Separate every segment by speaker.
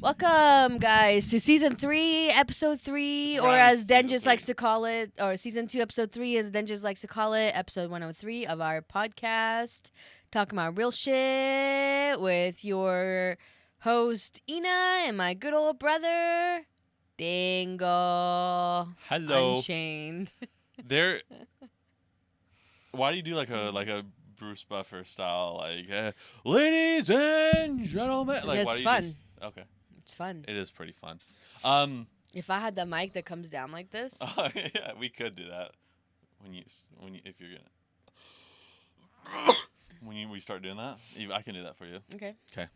Speaker 1: Welcome, guys, to Season 3, Episode 3, or as Den just likes to call it, or Season 2, Episode 3, as Den just likes to call it, Episode 103 of our podcast, talking about real shit with your host, Ina, and my good old brother, Dingo.
Speaker 2: Hello.
Speaker 1: Unchained.
Speaker 2: Why do you do like a Bruce Buffer style, ladies and gentlemen? Like,
Speaker 1: It's
Speaker 2: why do
Speaker 1: fun.
Speaker 2: You just, okay.
Speaker 1: It's fun.
Speaker 2: It is pretty fun.
Speaker 1: If I had the mic that comes down like this.
Speaker 2: Yeah, we could do that if you're gonna we start doing that. I can do that for you.
Speaker 1: Okay.
Speaker 2: Okay.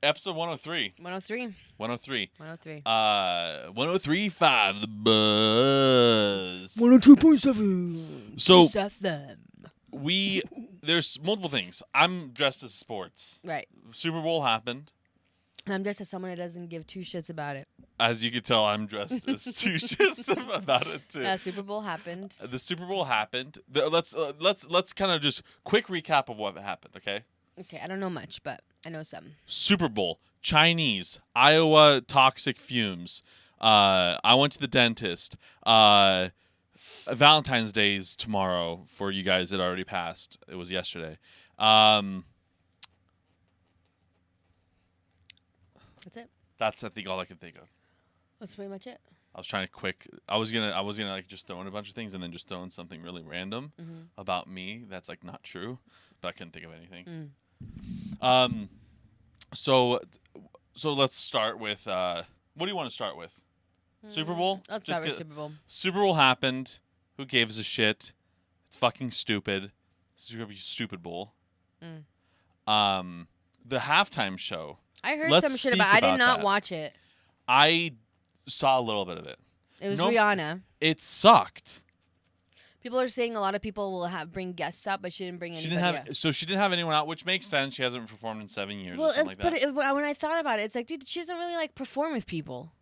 Speaker 2: Episode 103.
Speaker 1: 103.
Speaker 2: 103.
Speaker 1: 103.
Speaker 2: 103.5 the buzz.
Speaker 1: 102.7.
Speaker 2: So
Speaker 1: FM.
Speaker 2: There's multiple things. I'm dressed as sports.
Speaker 1: Right.
Speaker 2: Super Bowl happened.
Speaker 1: And I'm dressed as someone that doesn't give two shits about it.
Speaker 2: As you can tell, I'm dressed as two shits about it too.
Speaker 1: Super Bowl happened.
Speaker 2: The Super Bowl happened. Let's kind of just quick recap of what happened, okay?
Speaker 1: Okay, I don't know much, but I know some.
Speaker 2: Super Bowl, Chinese, Iowa toxic fumes. I went to the dentist. Valentine's Day is tomorrow for you guys that already passed. It was yesterday.
Speaker 1: That's it.
Speaker 2: That's I think all I can think of.
Speaker 1: That's pretty much it.
Speaker 2: I was trying to I was gonna like just throw in a bunch of things and then just throw in something really random about me that's like not true, but I couldn't think of anything. So let's start with what do you want to start with? Super Bowl?
Speaker 1: Let's start with Super Bowl.
Speaker 2: Super Bowl happened. Who gives a shit? It's fucking stupid. This is gonna be Stupid Bowl. The halftime show.
Speaker 1: I heard some shit about it. I did not watch it.
Speaker 2: I saw a little bit of it.
Speaker 1: It was Rihanna.
Speaker 2: It sucked.
Speaker 1: People are saying a lot of people will bring guests out, but she didn't bring anybody out.
Speaker 2: So she didn't have anyone out, which makes sense. She hasn't performed in 7 years or something like that.
Speaker 1: But when I thought about it, it's like, dude, she doesn't really like perform with people.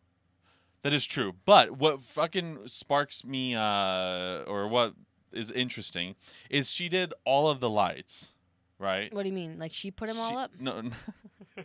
Speaker 2: That is true. But what fucking sparks me, or what is interesting, is she did all of the lights, right?
Speaker 1: What do you mean? Like she put them all up?
Speaker 2: No. I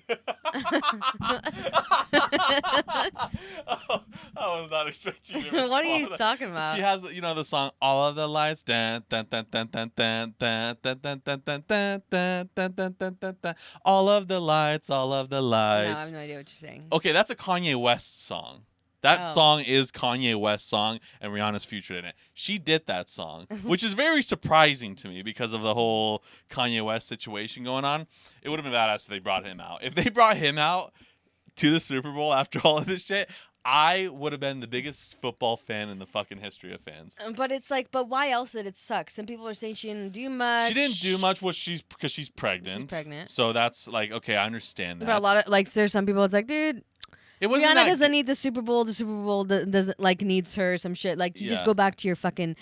Speaker 2: was not expecting you to respond.
Speaker 1: What are you talking about?
Speaker 2: She has, the song "All of the Lights," dun, dun, dun, dun, dun, dun, dun, dun, dun, dun, dun, dun, dun, dun, dun, dun, dun. All of the lights, all of the lights.
Speaker 1: No, I have no idea what you're saying.
Speaker 2: Okay, that's a Kanye West song. That song is Kanye West's song, and Rihanna's featured in it. She did that song, which is very surprising to me because of the whole Kanye West situation going on. It would have been badass if they brought him out. If they brought him out to the Super Bowl after all of this shit, I would have been the biggest football fan in the fucking history of fans.
Speaker 1: But it's like, but why else did it suck? Some people are saying she didn't do much.
Speaker 2: She didn't do much because she's pregnant.
Speaker 1: She's pregnant.
Speaker 2: So that's like, okay, I understand that.
Speaker 1: But a lot of, there's some people, it's like, dude, Rihanna doesn't need the Super Bowl. The Super Bowl doesn't needs her. Some shit. Like you just go back to your fucking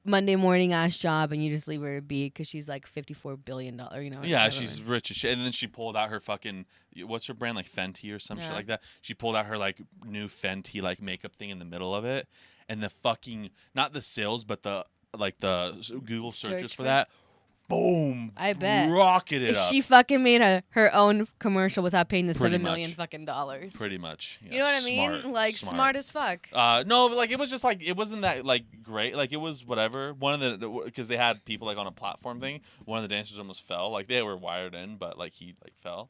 Speaker 1: Monday morning ass job and you just leave her be because she's like $54 billion.
Speaker 2: Yeah, she's rich as shit. And then she pulled out her fucking what's her brand, like Fenty or some shit like that. She pulled out her like new Fenty like makeup thing in the middle of it, and the fucking not the sales but the Google searches for that. Boom!
Speaker 1: I bet
Speaker 2: rocketed up.
Speaker 1: She fucking made her own commercial without paying the $7 million fucking dollars.
Speaker 2: Pretty much. Yeah,
Speaker 1: you know what I mean? Smart as fuck.
Speaker 2: No, but it was just it wasn't that great. It was whatever. One of the because they had people on a platform thing. One of the dancers almost fell. They were wired in, but he fell.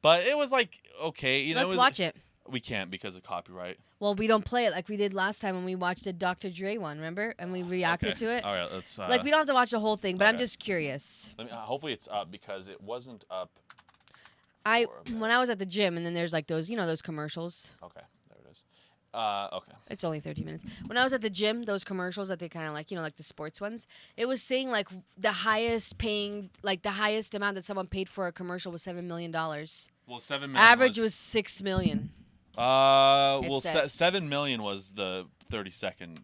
Speaker 2: But it was okay.
Speaker 1: Let's watch it.
Speaker 2: We can't because of copyright.
Speaker 1: Well, we don't play it like we did last time when we watched the Dr. Dre one, remember? And we reacted to it.
Speaker 2: All right, let's.
Speaker 1: We don't have to watch the whole thing, but I'm just curious.
Speaker 2: Hopefully it's up because it wasn't up.
Speaker 1: When I was at the gym, and then there's those commercials.
Speaker 2: Okay, there it is. Okay.
Speaker 1: It's only 13 minutes. When I was at the gym, those commercials that they kind of like the sports ones, it was saying the highest amount that someone paid for a commercial was $7 million.
Speaker 2: Well, $7 million.
Speaker 1: Average was $6 million.
Speaker 2: 7 million was the 30-second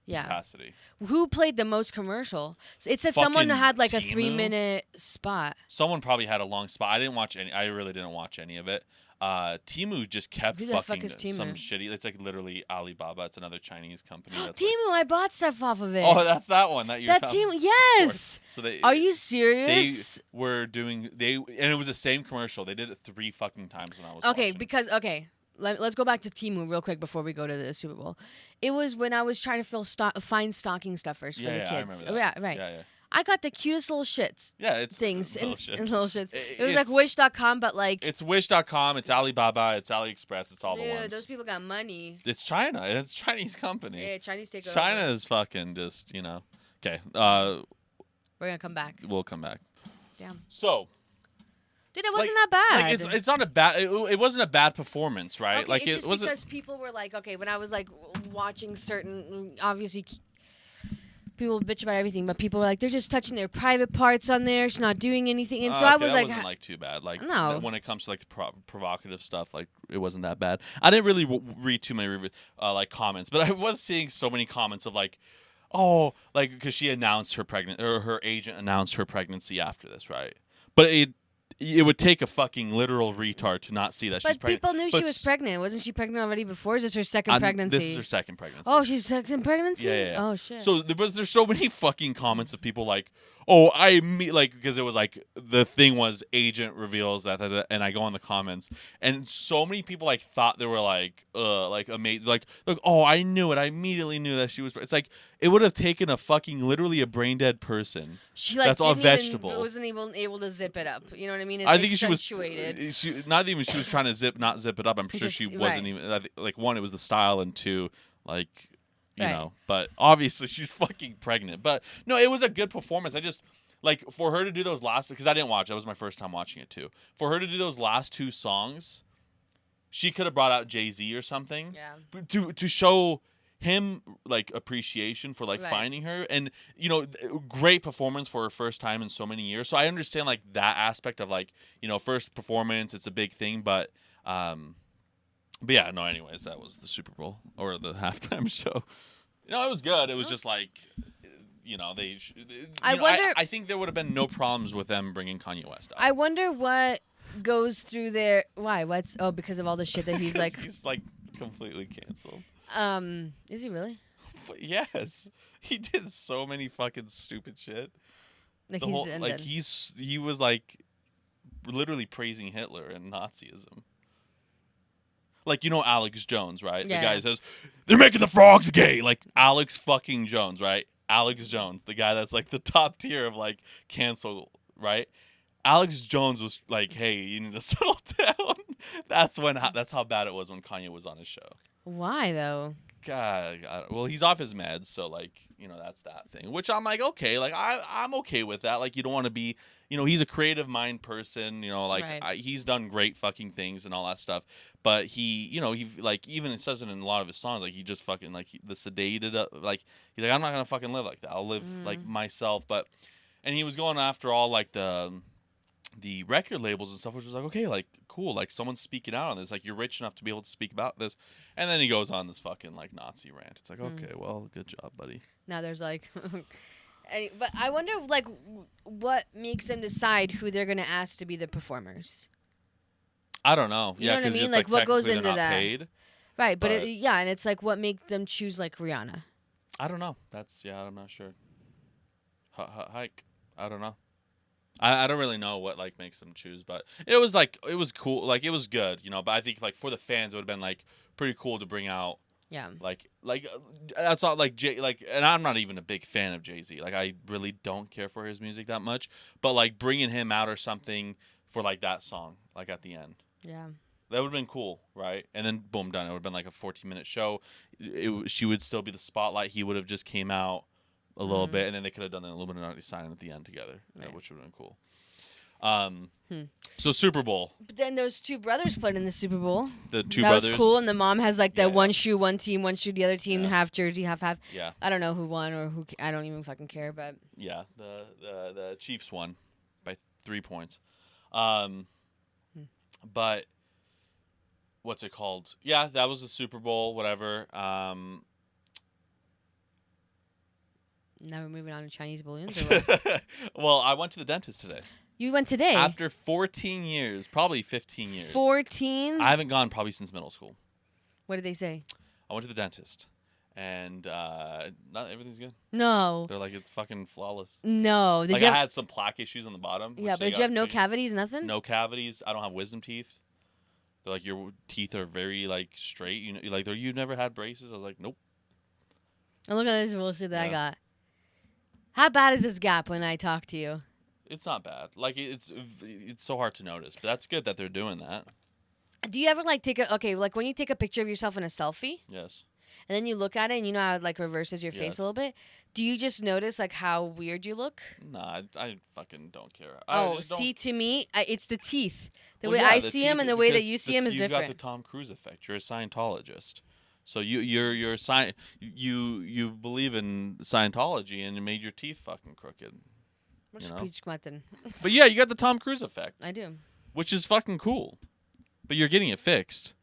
Speaker 2: capacity.
Speaker 1: Who played the most commercial? It said someone had a 3-minute spot.
Speaker 2: Someone probably had a long spot. I didn't watch any. I really didn't watch any of it. Temu just kept
Speaker 1: Who the fuck
Speaker 2: fucking
Speaker 1: is Temu?
Speaker 2: some shitty. It's like literally Alibaba. It's another Chinese company. That's
Speaker 1: Temu, I bought stuff off of it.
Speaker 2: Oh, that's that one that you're
Speaker 1: that
Speaker 2: telling
Speaker 1: Temu, yes.
Speaker 2: So they
Speaker 1: Are you
Speaker 2: They
Speaker 1: serious?
Speaker 2: were doing and it was the same commercial. They did it 3 fucking times when I was
Speaker 1: Okay,
Speaker 2: watching.
Speaker 1: because let's go back to Temu real quick before we go to the Super Bowl. It was when I was trying to find stocking stuffers for the kids.
Speaker 2: I remember that.
Speaker 1: Oh, yeah, right.
Speaker 2: Yeah.
Speaker 1: I got the cutest little shits.
Speaker 2: Yeah, it's
Speaker 1: things
Speaker 2: little
Speaker 1: and
Speaker 2: shit.
Speaker 1: little shits. It was like Wish.com, but like
Speaker 2: it's Wish.com, it's Alibaba, it's AliExpress, it's all the
Speaker 1: dude,
Speaker 2: ones.
Speaker 1: those people got money.
Speaker 2: It's China. It's a Chinese company.
Speaker 1: Yeah, Chinese take over.
Speaker 2: China is fucking just, Okay.
Speaker 1: We're gonna come back.
Speaker 2: We'll come back.
Speaker 1: Damn.
Speaker 2: So,
Speaker 1: dude, it wasn't that bad.
Speaker 2: Like it's not a bad. It wasn't a bad performance, right?
Speaker 1: Okay,
Speaker 2: like
Speaker 1: it's
Speaker 2: it
Speaker 1: just
Speaker 2: wasn't.
Speaker 1: because people were like, okay, when I was like watching certain, obviously, people bitch about everything, but people were like, they're just touching their private parts on there. She's not doing anything, and so I was
Speaker 2: that
Speaker 1: like,
Speaker 2: wasn't like too bad. Like
Speaker 1: no.
Speaker 2: When it comes to like the provocative stuff, like it wasn't that bad. I didn't really read too many like comments, but I was seeing so many comments of like, oh, like because she announced her agent announced her pregnancy after this, right? But it would take a fucking literal retard to not see that she's pregnant.
Speaker 1: But people knew she was pregnant. Wasn't she pregnant already before? Is this her second pregnancy?
Speaker 2: This is her second pregnancy.
Speaker 1: Oh, she's second pregnancy?
Speaker 2: Yeah.
Speaker 1: Oh, shit.
Speaker 2: So there's so many fucking comments of people like, oh, because it was like, the thing was agent reveals that, and I go on the comments, and so many people like thought they were like amazing, like, look, oh, I knew it. I immediately knew that she was, it's like, it would have taken a fucking, literally a brain dead person.
Speaker 1: She like
Speaker 2: that's all vegetable.
Speaker 1: Wasn't even able to zip it up. You know what I mean?
Speaker 2: I think she was trying to not zip it up. I'm sure she wasn't even like, one, it was the style, and two, like, you know, but obviously she's fucking pregnant. But no, it was a good performance. I just like for her to do those last, because I didn't watch. That was my first time watching it too. For her to do those last 2 songs, she could have brought out Jay-Z or something.
Speaker 1: Yeah.
Speaker 2: To show him like appreciation for like finding her, and great performance for her first time in so many years. So I understand like that aspect of like, first performance, it's a big thing, but yeah, no, anyways, that was the Super Bowl or the halftime show. It was good. It was just like, I think there would have been no problems with them bringing Kanye West out.
Speaker 1: I wonder what goes through their, why? Because of all the shit that he's like.
Speaker 2: He's like completely canceled.
Speaker 1: Is he really?
Speaker 2: Yes. He did so many fucking stupid shit.
Speaker 1: Like
Speaker 2: he was like literally praising Hitler and Nazism. Like, Alex Jones, right?
Speaker 1: Yeah.
Speaker 2: The guy says, they're making the frogs gay. Like, Alex fucking Jones, right? Alex Jones, the guy that's like the top tier of like cancel, right? Alex Jones was like, hey, you need to settle down. That's how bad it was when Kanye was on his show.
Speaker 1: Why, though?
Speaker 2: God, well, he's off his meds, so like, that's that thing. Which I'm like, okay, like I'm okay with that. Like, you don't want to be, he's a creative mind person. He's done great fucking things and all that stuff. But he like even it says it in a lot of his songs. Like he just fucking like the sedated up. Like he's like, I'm not gonna fucking live like that. I'll live like myself. And he was going after all like the record labels and stuff, which was like, okay, like cool, like someone's speaking out on this, like you're rich enough to be able to speak about this, and then he goes on this fucking like Nazi rant. It's like, okay, well, good job, buddy.
Speaker 1: Now there's like, but I wonder like what makes them decide who they're gonna ask to be the performers.
Speaker 2: I don't know.
Speaker 1: You know what I mean? Like what goes into that?
Speaker 2: Paid,
Speaker 1: right, but and it's like what makes them choose like Rihanna.
Speaker 2: I don't know. I'm not sure. Hike. I don't know. I don't really know what like makes them choose, but it was cool, like it was good, but I think like for the fans it would have been like pretty cool to bring out like that's not like and I'm not even a big fan of Jay-Z. Like I really don't care for his music that much, but like bringing him out or something for like that song like at the end.
Speaker 1: Yeah.
Speaker 2: That would have been cool, right? And then boom, done. It would have been like a 14-minute show. She would still be the spotlight. He would have just came out a little bit, and then they could have done the Illuminati sign at the end together, which would have been cool. So Super Bowl.
Speaker 1: But then those 2 brothers played in the Super Bowl.
Speaker 2: The 2 brothers. That
Speaker 1: was cool, and the mom has like that one shoe, one team, one shoe, the other team, half jersey, half.
Speaker 2: Yeah.
Speaker 1: I don't know who won or who. I don't even fucking care, but.
Speaker 2: Yeah, the Chiefs won by 3 points. But what's it called? Yeah, that was the Super Bowl, whatever.
Speaker 1: Now we're moving on to Chinese balloons. Or what?
Speaker 2: Well, I went to the dentist today.
Speaker 1: You went today.
Speaker 2: After 14 years, probably 15 years.
Speaker 1: 14?
Speaker 2: I haven't gone probably since middle school.
Speaker 1: What did they say?
Speaker 2: I went to the dentist, and everything's good.
Speaker 1: No.
Speaker 2: They're like, it's fucking flawless.
Speaker 1: No.
Speaker 2: Like, I had some plaque issues on the bottom.
Speaker 1: Yeah, but did you have no cavities, nothing?
Speaker 2: No cavities. I don't have wisdom teeth. They're like, your teeth are very, like, straight. You know, like, you've never had braces? I was like, nope.
Speaker 1: And look at this bullshit that I got. How bad is this gap when I talk to you?
Speaker 2: It's not bad. Like, it's so hard to notice. But that's good that they're doing that.
Speaker 1: Do you ever, like, like, when you take a picture of yourself in a selfie?
Speaker 2: Yes.
Speaker 1: And then you look at it and you know how it, like, reverses your face a little bit? Do you just notice, like, how weird you look?
Speaker 2: Nah, I fucking don't care.
Speaker 1: See, to me, it's the teeth. The way I see them and the way that you see them is different.
Speaker 2: You got the Tom Cruise effect. You're a Scientologist. So you believe in Scientology and you made your teeth fucking crooked. You know? But yeah, you got the Tom Cruise effect.
Speaker 1: I do.
Speaker 2: Which is fucking cool. But you're getting it fixed.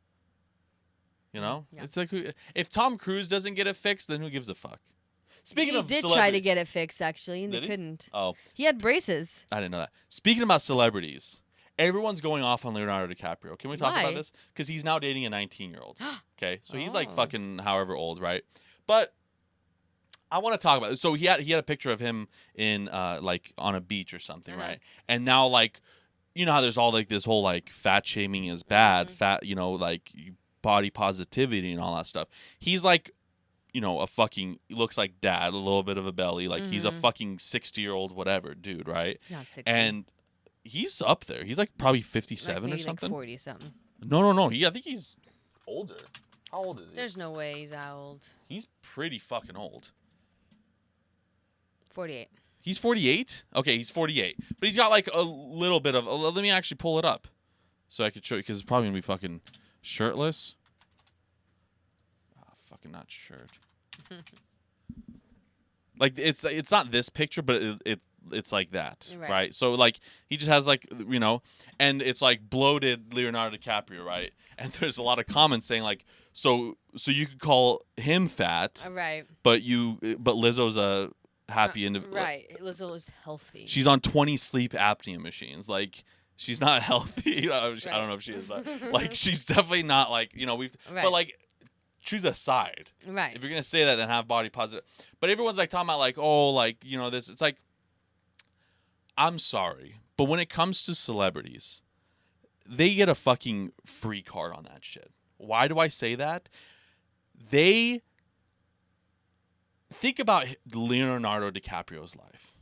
Speaker 2: You know?
Speaker 1: Yeah.
Speaker 2: It's like, if Tom Cruise doesn't get it fixed, then who gives a fuck? Speaking of
Speaker 1: he did try to get it fixed, actually, and
Speaker 2: did
Speaker 1: they couldn't.
Speaker 2: Oh.
Speaker 1: He had braces.
Speaker 2: I didn't know that. Speaking about celebrities, everyone's going off on Leonardo DiCaprio. Can we talk about this? Because he's now dating a 19-year-old. Okay? So he's like fucking however old, right? But I want to talk about it. So he had a picture of him in like on a beach or something, right? And now, like, you know how there's all like this whole like fat shaming is bad, fat, you know, like body positivity and all that stuff. He's like, you know, he looks like dad, a little bit of a belly, like he's a fucking 60-year-old whatever dude, right?
Speaker 1: Not 60.
Speaker 2: And he's up there. He's like probably 57 or something.
Speaker 1: Like 40 something.
Speaker 2: No. I think he's older. How old is he?
Speaker 1: There's no way he's that old.
Speaker 2: He's pretty fucking old.
Speaker 1: 48.
Speaker 2: He's 48? Okay, he's 48. But he's got like a little bit of... let me actually pull it up so I could show you, because it's probably going to be fucking shirtless. Fucking not shirt. Like, it's not this picture, but it's like that, right? So, like, he just has, like, you know, and it's, like, bloated Leonardo DiCaprio, right? And there's a lot of comments saying, like, so you could call him fat,
Speaker 1: right?
Speaker 2: But Lizzo's a happy individual.
Speaker 1: Right. Lizzo is healthy.
Speaker 2: She's on 20 sleep apnea machines. Like, she's not healthy. I don't know if she is, but, like, she's definitely not, like, you know, but, like, choose a side.
Speaker 1: Right.
Speaker 2: If you're going to say that, then have body positive. But everyone's, like, talking about, like, oh, like, you know, this. It's like, I'm sorry. But when it comes to celebrities, they get a fucking free card on that shit. Why do I say that? Think about Leonardo DiCaprio's life.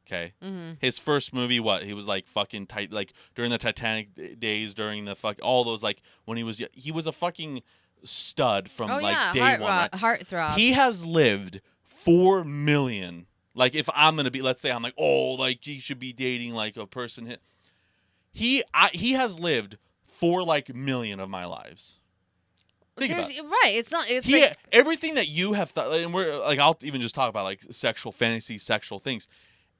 Speaker 2: Okay?
Speaker 1: Mm-hmm.
Speaker 2: His first movie, he was like fucking tight, like during the Titanic days, during the all those, like when he was a fucking stud from day one. Right?
Speaker 1: Heartthrob.
Speaker 2: He has lived 4 million. Like, if I'm gonna be, let's say I'm like, oh, like he should be dating like a person. He has lived 4 like million of my lives. Think about it.
Speaker 1: Right. It's not. It's like,
Speaker 2: everything that you have thought, and we're like, I'll even just talk about like sexual fantasy, sexual things.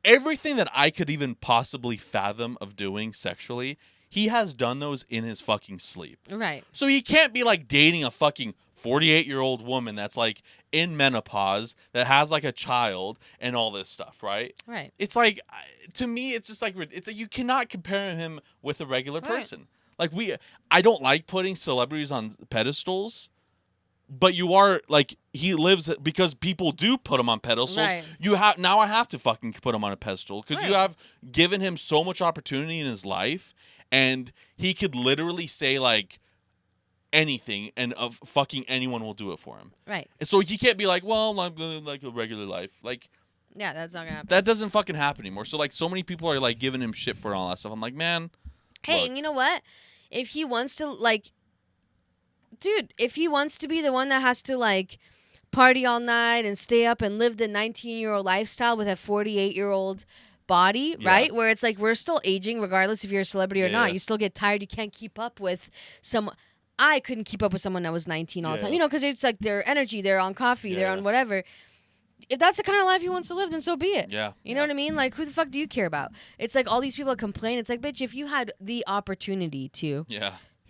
Speaker 2: Everything that I could even possibly fathom of doing sexually, he has done those in his fucking sleep.
Speaker 1: Right.
Speaker 2: So he can't be like dating a fucking 48-year-old woman that's like in menopause, that has like a child and all this stuff, right?
Speaker 1: Right.
Speaker 2: It's like, to me, it's just like, you cannot compare him with a regular person. Like, I don't like putting celebrities on pedestals, but you are, like, he lives, because people do put him on pedestals.
Speaker 1: Right.
Speaker 2: Now I have to fucking put him on a pedestal, because you have given him so much opportunity in his life, and he could literally say, like, anything, and fucking anyone will do it for him.
Speaker 1: Right.
Speaker 2: And so he can't be like, well, like a regular life. Like,
Speaker 1: yeah, that's not gonna happen.
Speaker 2: That doesn't fucking happen anymore. So, like, so many people are, like, giving him shit for all that stuff. I'm like, man.
Speaker 1: Hey, and you know what? If he wants to, like, dude, if he wants to be the one that has to, like, party all night and stay up and live the 19-year-old lifestyle with a 48-year-old body, right? Where it's like, we're still aging regardless if you're a celebrity or not. You still get tired. You can't keep up with someone. I couldn't keep up with someone that was 19 all the time. You know, because it's like their energy. They're on coffee. They're on whatever. If that's the kind of life he wants to live, then so be it. Yeah. You know what I mean? Like, who the fuck do you care about? It's like all these people complain. It's like, bitch, if you had the opportunity to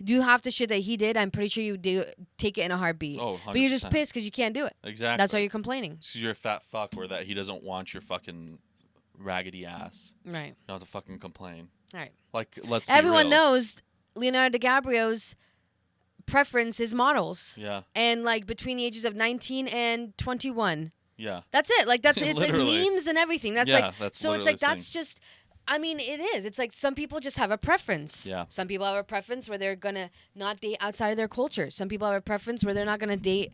Speaker 1: do half the shit that he did, I'm pretty sure you do take it in a heartbeat. Oh, 100%. But you're just pissed because you can't do it.
Speaker 2: Exactly.
Speaker 1: That's why you're complaining.
Speaker 2: Because you're a fat fuck, or that he doesn't want your fucking raggedy ass.
Speaker 1: Right.
Speaker 2: Not to fucking complain.
Speaker 1: Right.
Speaker 2: Like, let's be
Speaker 1: Everyone
Speaker 2: real.
Speaker 1: knows Leonardo DiCaprio's preference is models.
Speaker 2: Yeah.
Speaker 1: And like between the ages of 19 and 21.
Speaker 2: Yeah.
Speaker 1: That's it. Like it's like
Speaker 2: Literally.
Speaker 1: memes and everything. That's
Speaker 2: Yeah,
Speaker 1: like
Speaker 2: that's
Speaker 1: so it's
Speaker 2: literally
Speaker 1: like
Speaker 2: the
Speaker 1: that's just I mean it is. It's like some people just have a preference.
Speaker 2: Yeah.
Speaker 1: Some people have a preference where they're gonna not date outside of their culture. Some people have a preference where they're not gonna date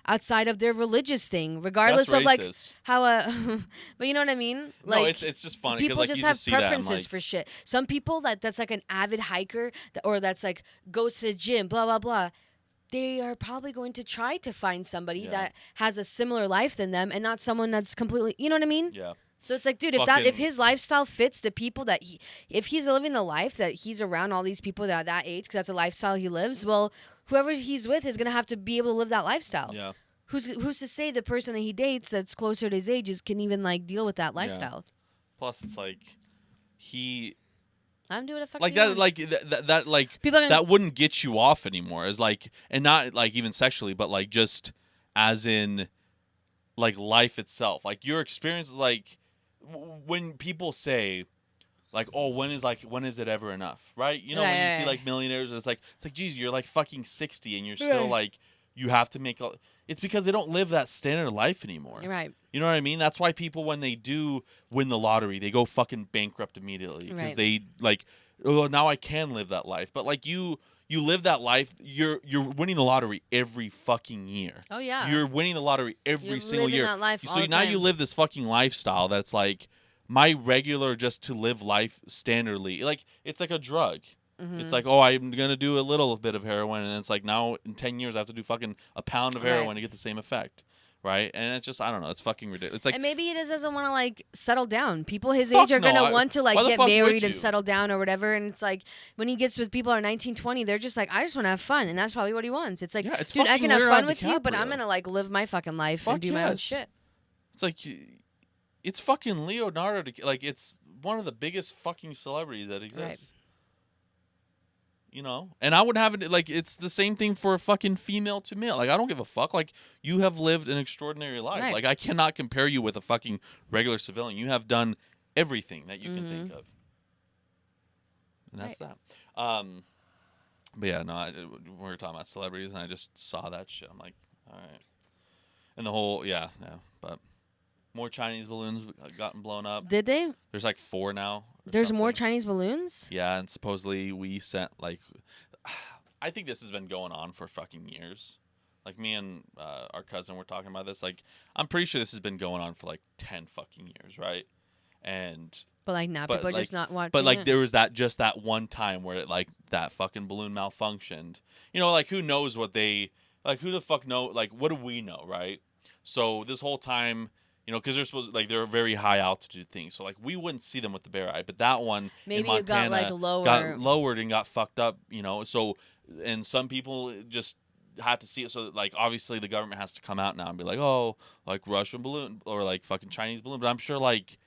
Speaker 1: outside of their religious thing, regardless
Speaker 2: That's
Speaker 1: of like
Speaker 2: racist.
Speaker 1: how but you know what I mean?
Speaker 2: No,
Speaker 1: Like
Speaker 2: it's just funny
Speaker 1: people
Speaker 2: because like
Speaker 1: just
Speaker 2: you
Speaker 1: have
Speaker 2: just see that,
Speaker 1: preferences
Speaker 2: I'm like,
Speaker 1: for shit. Some people that's like an avid hiker or that's like goes to the gym, blah blah blah. They are probably going to try to find somebody that has a similar life than them and not someone that's completely, you know what I mean?
Speaker 2: yeah.
Speaker 1: So it's like, dude, if his lifestyle fits the people that if he's living the life that he's around all these people that age, because that's a lifestyle he lives, well, whoever he's with is going to have to be able to live that lifestyle.
Speaker 2: Yeah.
Speaker 1: Who's to say the person that he dates that's closer to his age can even like deal with that lifestyle?
Speaker 2: Yeah. Plus, it's like
Speaker 1: I'm doing a fucking
Speaker 2: like that, like that, like
Speaker 1: people
Speaker 2: that wouldn't get you off anymore. Is like, and not like even sexually, but like just as in like life itself. Like your experience is like when people say like, oh, when is it ever enough, right? You know, when you see like millionaires, it's like geez, you're like fucking 60 and you're still like you have to make it's because they don't live that standard of life anymore.
Speaker 1: Right.
Speaker 2: You know what I mean? That's why people, when they do win the lottery, they go fucking bankrupt immediately because they like, oh, now I can live that life. But like you live that life. You're winning the lottery every fucking year.
Speaker 1: Oh yeah.
Speaker 2: You're winning the lottery every single year.
Speaker 1: That life
Speaker 2: so now you live this fucking lifestyle that's like my regular just to live life standardly. Like it's like a drug. It's like, oh, I'm going to do a little bit of heroin. And it's like now in 10 years I have to do fucking a pound of heroin to get the same effect. Right? And it's just, I don't know. It's fucking ridiculous. It's like,
Speaker 1: and maybe he just doesn't want to like settle down. People his age are going to want to like get married and settle down or whatever. And it's like when he gets with people who are 19, 20, they're just like, I just want to have fun. And that's probably what he wants. It's like, dude, I can have fun with you, but I'm going to like live my fucking life and do my own shit.
Speaker 2: It's like, it's fucking Leonardo. Like, it's one of the biggest fucking celebrities that exists. Right. You know, and I would have it like it's the same thing for a fucking female to male. Like I don't give a fuck. Like you have lived an extraordinary life. Right. Like I cannot compare you with a fucking regular civilian. You have done everything that you can think of, and that's that. But yeah, no, we were talking about celebrities, and I just saw that shit. I'm like, all right, and the whole but more Chinese balloons gotten blown up.
Speaker 1: Did they?
Speaker 2: There's like 4 now.
Speaker 1: There's more Chinese balloons?
Speaker 2: Yeah, and supposedly we sent like I think this has been going on for fucking years. Like me and our cousin were talking about this. Like I'm pretty sure this has been going on for like 10 fucking years, right?
Speaker 1: But like now people are just not watching.
Speaker 2: But like there was that one time where it, like that fucking balloon malfunctioned. You know, like who knows what they like? Who the fuck know? Like what do we know, right? So this whole time. You know, because they're very high altitude things, so like we wouldn't see them with the bare eye. But that one
Speaker 1: maybe
Speaker 2: in Montana
Speaker 1: it got
Speaker 2: got lowered and got fucked up. You know, so and some people just had to see it. So like obviously the government has to come out now and be like, oh, like Russian balloon or like fucking Chinese balloon. But I'm sure like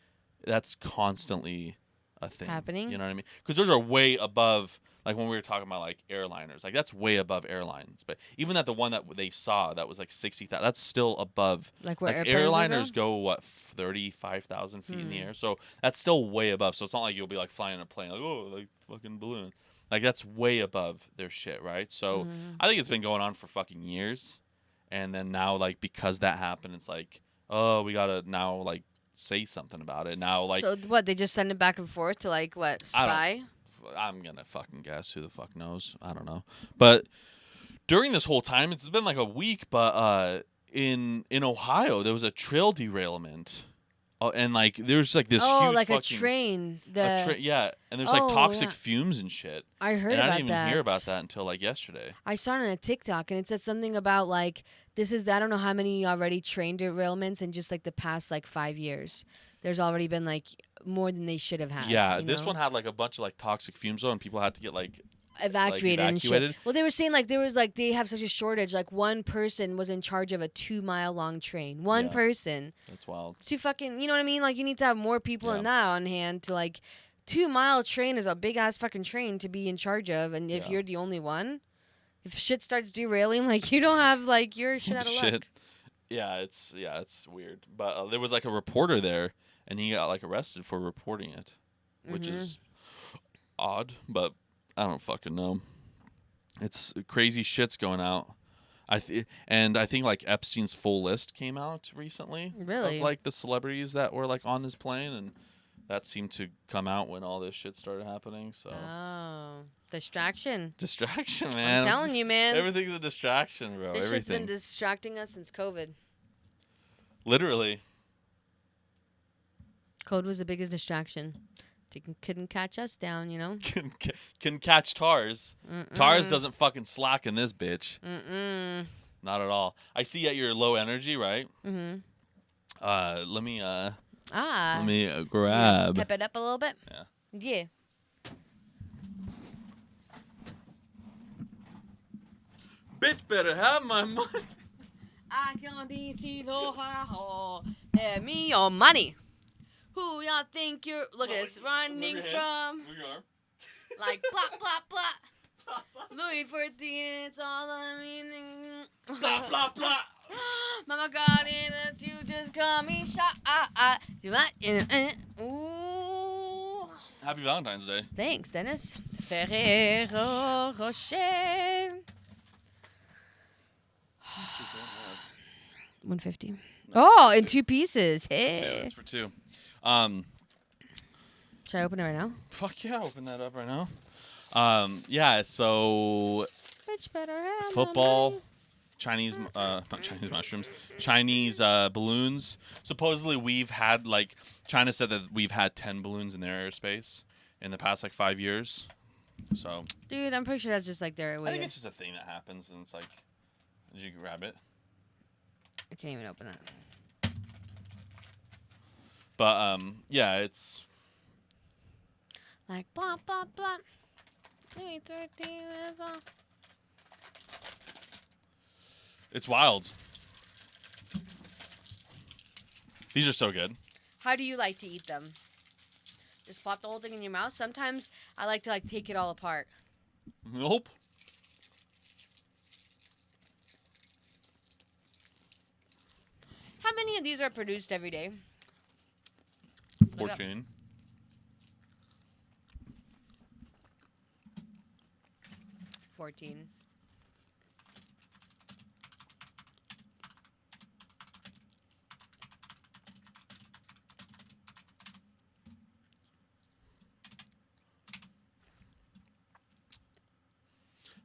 Speaker 2: that's constantly a thing
Speaker 1: happening.
Speaker 2: You know what I mean? Because those are way above. Like when we were talking about like airliners, like that's way above airlines. But even the one that they saw that was like 60,000, that's still above.
Speaker 1: Like where
Speaker 2: airliners go what 35,000 feet in the air, so that's still way above. So it's not like you'll be like flying a plane like oh like fucking balloon, like that's way above their shit, right? So I think it's been going on for fucking years, and then now like because that happened, it's like oh we gotta now like say something about it now. Like
Speaker 1: so what they just send it back and forth to like what spy.
Speaker 2: I'm gonna fucking guess. Who the fuck knows? I don't know. But during this whole time, it's been like a week. But in Ohio, there was a trail derailment, and like there's like this huge
Speaker 1: like
Speaker 2: fucking,
Speaker 1: a train.
Speaker 2: Yeah, and there's like toxic fumes and shit.
Speaker 1: I heard
Speaker 2: and
Speaker 1: about that.
Speaker 2: I didn't even hear about that until like yesterday.
Speaker 1: I saw it on a TikTok, and it said something about like this is I don't know how many already train derailments in just like the past like 5 years. There's already been like more than they should have had.
Speaker 2: Yeah, this one had like a bunch of like toxic fumes though, and people had to get like
Speaker 1: evacuated and shit. Well, they were saying like there was like they have such a shortage. Like one person was in charge of a 2-mile long train. One person.
Speaker 2: That's wild.
Speaker 1: To fucking, you know what I mean? Like you need to have more people in that on hand to like 2-mile train is a big ass fucking train to be in charge of, and if you're the only one, if shit starts derailing, like you don't have like your shit out of luck.
Speaker 2: Yeah, it's weird. But there was like a reporter there. and he got like arrested for reporting it, which is odd, but I don't fucking know. It's crazy shit's going out. I think like Epstein's full list came out recently
Speaker 1: Really?
Speaker 2: of like the celebrities that were like on this plane, and that seemed to come out when all this shit started happening. So
Speaker 1: distraction,
Speaker 2: man.
Speaker 1: I'm telling you, man.
Speaker 2: Everything's a distraction, bro.
Speaker 1: This shit's
Speaker 2: Everything.
Speaker 1: been distracting us since COVID.
Speaker 2: Literally.
Speaker 1: COVID was the biggest distraction. Couldn't catch us down, you know.
Speaker 2: Can catch TARS. TARS doesn't fucking slack in this bitch. Not at all. I see at your low energy, right? Let me grab.
Speaker 1: Pep it up a little bit. Yeah.
Speaker 2: Bitch better have my money.
Speaker 1: I can't be Let me your money. Who y'all think you're? Look at this running from. Like blah blah blah. Louis 14, it's all I mean.
Speaker 2: Blah blah blah.
Speaker 1: Mama got it, that you just call me shot. Ooh.
Speaker 2: Happy Valentine's Day.
Speaker 1: Thanks, Dennis. Ferrero Rocher. 150. Oh, in 2 pieces. Hey.
Speaker 2: Yeah, that's for 2.
Speaker 1: Should I open it right now?
Speaker 2: Fuck yeah, open that up right now. Yeah, so
Speaker 1: Bitch better have
Speaker 2: football, Chinese, not Chinese mushrooms, Chinese balloons. Supposedly we've had like, China said that we've had 10 balloons in their airspace in the past like 5 years. So.
Speaker 1: Dude, I'm pretty sure that's just like their way.
Speaker 2: I think it's just a thing that happens, and it's like, did you grab it?
Speaker 1: I can't even open it.
Speaker 2: But yeah, it's
Speaker 1: like blah blah blah. Maybe 13 is on.
Speaker 2: It's wild. These are so good.
Speaker 1: How do you like to eat them? Just pop the whole thing in your mouth? Sometimes I like to like take it all apart.
Speaker 2: Nope.
Speaker 1: How many of these are produced every day?
Speaker 2: 14.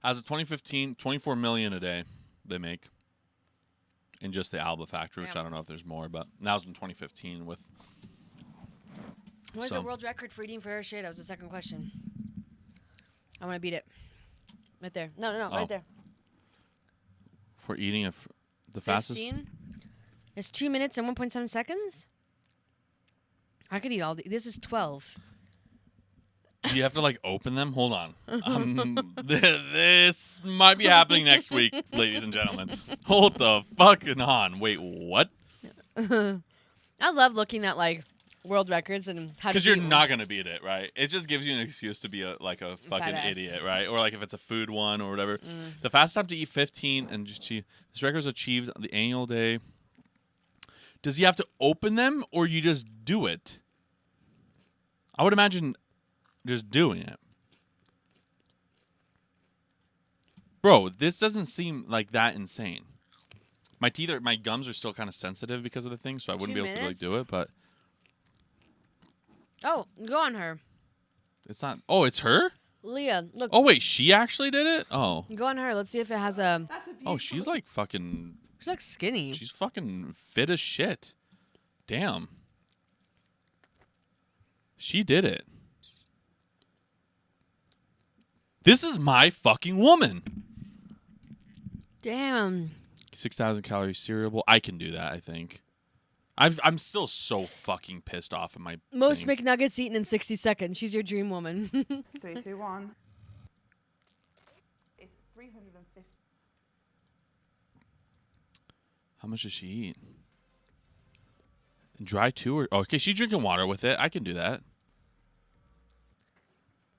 Speaker 2: As of 2015, 24 million a day they make in just the Alba factory, which I don't know if there's more, but that was in 2015 with.
Speaker 1: What is the world record for eating for shit? That was the second question. I want to beat it. Right there. No, right there.
Speaker 2: For eating the fastest?
Speaker 1: 15? It's 2 minutes and 1.7 seconds? I could eat all This is 12.
Speaker 2: Do you have to, like, open them? Hold on. This might be happening next week, ladies and gentlemen. Hold the fucking on. Wait, what?
Speaker 1: I love looking at, like, world records and how to
Speaker 2: because you're not going to beat it, right? It just gives you an excuse to be a fucking idiot, right? Or like if it's a food one or whatever. The fastest time to eat 15 and this record was achieved on the annual day. Does he have to open them or you just do it? I would imagine just doing it. Bro, this doesn't seem like that insane. My gums are still kind of sensitive because of the thing, so I wouldn't be able to like do it, but
Speaker 1: oh, go on her.
Speaker 2: It's not. Oh, it's her?
Speaker 1: Leah, look.
Speaker 2: Oh, wait, she actually did it? Oh.
Speaker 1: Go on her. Let's see if it has a...
Speaker 2: Oh, she's like fucking...
Speaker 1: She's like skinny.
Speaker 2: She's fucking fit as shit. Damn. She did it. This is my fucking woman.
Speaker 1: Damn.
Speaker 2: 6,000 calorie cereal bowl. I can do that, I think. I'm still so fucking pissed off at my
Speaker 1: most
Speaker 2: thing.
Speaker 1: McNuggets eaten in 60 seconds. She's your dream woman.
Speaker 3: 3, 2, 1. It's 350.
Speaker 2: How much does she eat? Dry too? Or okay, she's drinking water with it. I can do that.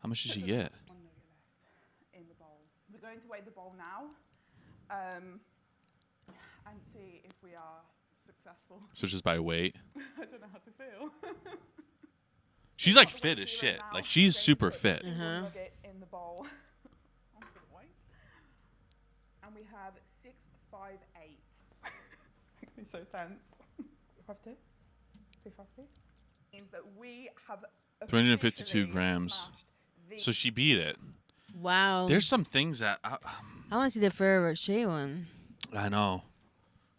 Speaker 2: How much does she get?
Speaker 3: 1 nugget left in the bowl. We're going to weigh the bowl now and see if we are successful.
Speaker 2: So just by weight.
Speaker 3: I don't know how to feel.
Speaker 2: She's like fit as shit. Like she's super fit.
Speaker 1: Uh-huh.
Speaker 3: Nugget in the bowl. Onto the white. And we have 658. Makes me so tense. 52? 250? Means that we have
Speaker 2: 352
Speaker 3: officially
Speaker 2: grams.
Speaker 3: smashed the
Speaker 2: So she beat it.
Speaker 1: Wow.
Speaker 2: There's some things that
Speaker 1: I want to see the Ferrero Rocher one.
Speaker 2: I know.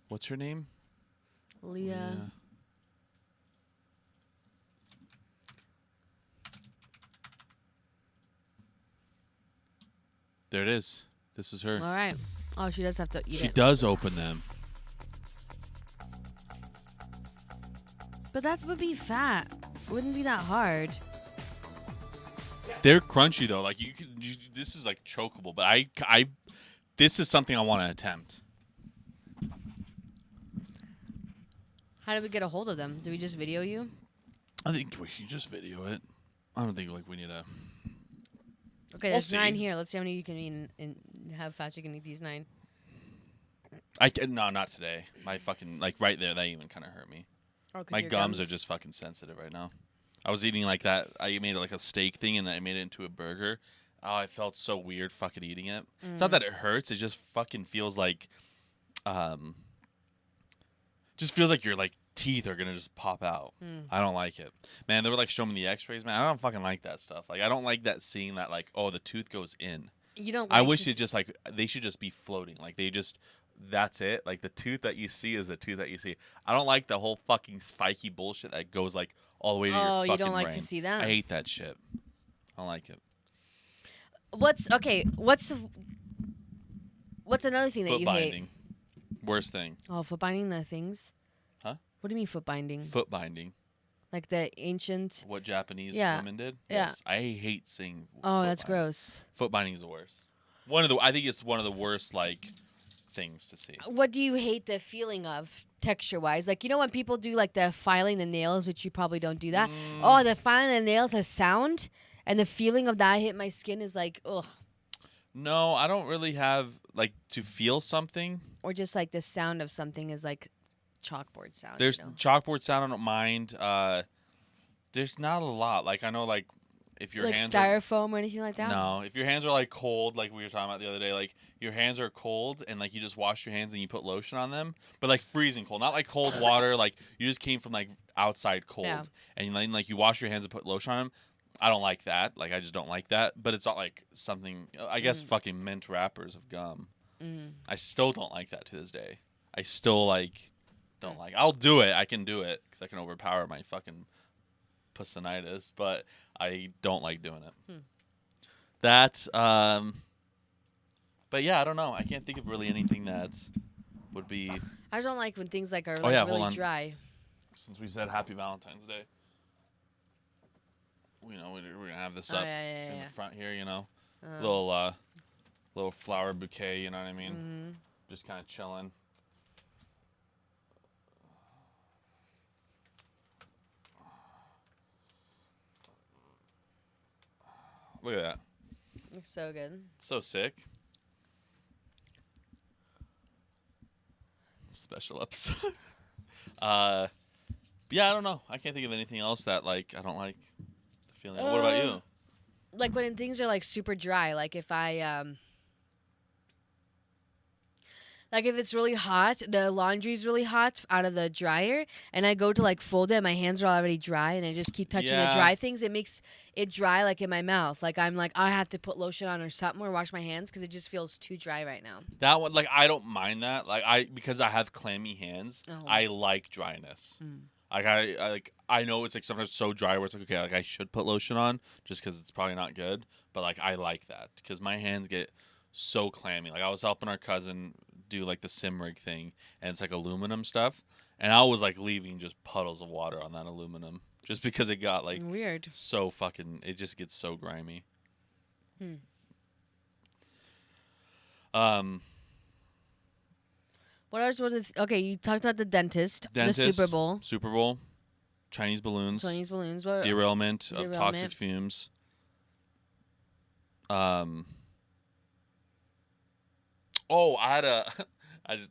Speaker 2: What's her name?
Speaker 1: Leah.
Speaker 2: There it is. This is her.
Speaker 1: All right. Oh, she does have to eat
Speaker 2: She
Speaker 1: it.
Speaker 2: does open them.
Speaker 1: But that would be fat. Wouldn't be that hard.
Speaker 2: They're crunchy though. Like this is like chokeable. But this is something I want to attempt.
Speaker 1: How did we get a hold of them? Did we just video you?
Speaker 2: I think we can just video it. I don't think like we need a.
Speaker 1: Okay,
Speaker 2: We'll
Speaker 1: there's 9
Speaker 2: see.
Speaker 1: here. Let's see how many you can eat and how fast you can eat these 9.
Speaker 2: No, not today. My fucking like right there. That even kind of hurt me.
Speaker 1: Oh, 'cause
Speaker 2: My
Speaker 1: your
Speaker 2: gums are just fucking sensitive right now. I was eating like that. I made it like a steak thing and I made it into a burger. Oh, I felt so weird fucking eating it. It's not that it hurts. It just fucking feels like, just feels like your like teeth are gonna just pop out. I don't like it, man. They were like showing me the X-rays, man. I don't fucking like that stuff. Like I don't like that seeing that like the tooth goes in.
Speaker 1: You don't.
Speaker 2: I
Speaker 1: Like
Speaker 2: wish
Speaker 1: to
Speaker 2: it just like they should just be floating. Like they just. That's it. Like the tooth that you see is the tooth that you see. I don't like the whole fucking spiky bullshit that goes like all the way to your fucking
Speaker 1: you don't like
Speaker 2: brain.
Speaker 1: to see that.
Speaker 2: I hate that shit. I don't like it.
Speaker 1: What's another thing that
Speaker 2: Foot
Speaker 1: you
Speaker 2: binding.
Speaker 1: hate?
Speaker 2: Worst thing.
Speaker 1: Oh, foot binding the things.
Speaker 2: Huh?
Speaker 1: What do you mean foot binding?
Speaker 2: Foot binding.
Speaker 1: Like the ancient.
Speaker 2: What Japanese
Speaker 1: Yeah.
Speaker 2: women did?
Speaker 1: Yeah.
Speaker 2: Yes. I hate seeing
Speaker 1: Oh,
Speaker 2: foot
Speaker 1: that's
Speaker 2: binding.
Speaker 1: gross.
Speaker 2: Foot binding is the worst. I think it's one of the worst like things to see.
Speaker 1: What do you hate the feeling of texture wise? Like, you know when people do like the filing the nails, which you probably don't do that. Oh, the filing the nails, the sound and the feeling of that hit my skin is like, ugh.
Speaker 2: No, I don't really have like to feel something.
Speaker 1: Or just like the sound of something is like chalkboard sound.
Speaker 2: There's
Speaker 1: you know?
Speaker 2: chalkboard sound. I don't mind. There's not a lot. Like I know, like if your
Speaker 1: like
Speaker 2: hands
Speaker 1: styrofoam or anything like
Speaker 2: are
Speaker 1: that.
Speaker 2: no, if your hands are like cold, like we were talking about the other day, like your hands are cold and like you just wash your hands and you put lotion on them, but like freezing cold, not like cold water. Like you just came from like outside cold,
Speaker 1: Yeah.
Speaker 2: and then like you wash your hands and put lotion on them. I don't like that. Like I just don't like that. But it's not like something. I guess fucking mint wrappers of gum. I still don't like that to this day. I still like don't like. I'll do it. I can do it because I can overpower my fucking pussinitis, but I don't like doing it. That's but yeah, I don't know. I can't think of really anything that would be.
Speaker 1: I just don't like when things like are like,
Speaker 2: Oh, yeah, hold
Speaker 1: really
Speaker 2: on.
Speaker 1: dry.
Speaker 2: Since we said Happy Valentine's Day, you know we're gonna have this
Speaker 1: Oh,
Speaker 2: up
Speaker 1: yeah,
Speaker 2: in
Speaker 1: yeah.
Speaker 2: the front here. You know,
Speaker 1: Oh.
Speaker 2: little flower bouquet. You know what I mean?
Speaker 1: Mm-hmm.
Speaker 2: Just kind of chilling. Look at that.
Speaker 1: Looks so good.
Speaker 2: So sick. Special episode. Yeah, I don't know. I can't think of anything else that like I don't like the feeling. What about you?
Speaker 1: Like when things are like super dry, like if I like if it's really hot, the laundry's really hot out of the dryer, and I go to like fold it, my hands are already dry, and I just keep touching the
Speaker 2: Yeah.
Speaker 1: dry things. It makes it dry like in my mouth. Like I'm like I have to put lotion on or something or wash my hands because it just feels too dry right now.
Speaker 2: That one, like I don't mind that. Like because I have clammy hands,
Speaker 1: Oh.
Speaker 2: I like dryness. Like I know it's like sometimes so dry where it's like okay, like I should put lotion on just because it's probably not good. But like I like that because my hands get so clammy. Like I was helping our cousin do like the sim rig thing, and it's like aluminum stuff, and I was like leaving just puddles of water on that aluminum just because it got like
Speaker 1: Weird.
Speaker 2: so fucking. It just gets so grimy.
Speaker 1: What else? Okay, you talked about the dentist, the Super Bowl,
Speaker 2: Super Bowl, Chinese balloons,
Speaker 1: Chinese balloons. What?
Speaker 2: derailment of
Speaker 1: Derailment.
Speaker 2: toxic fumes. Oh, I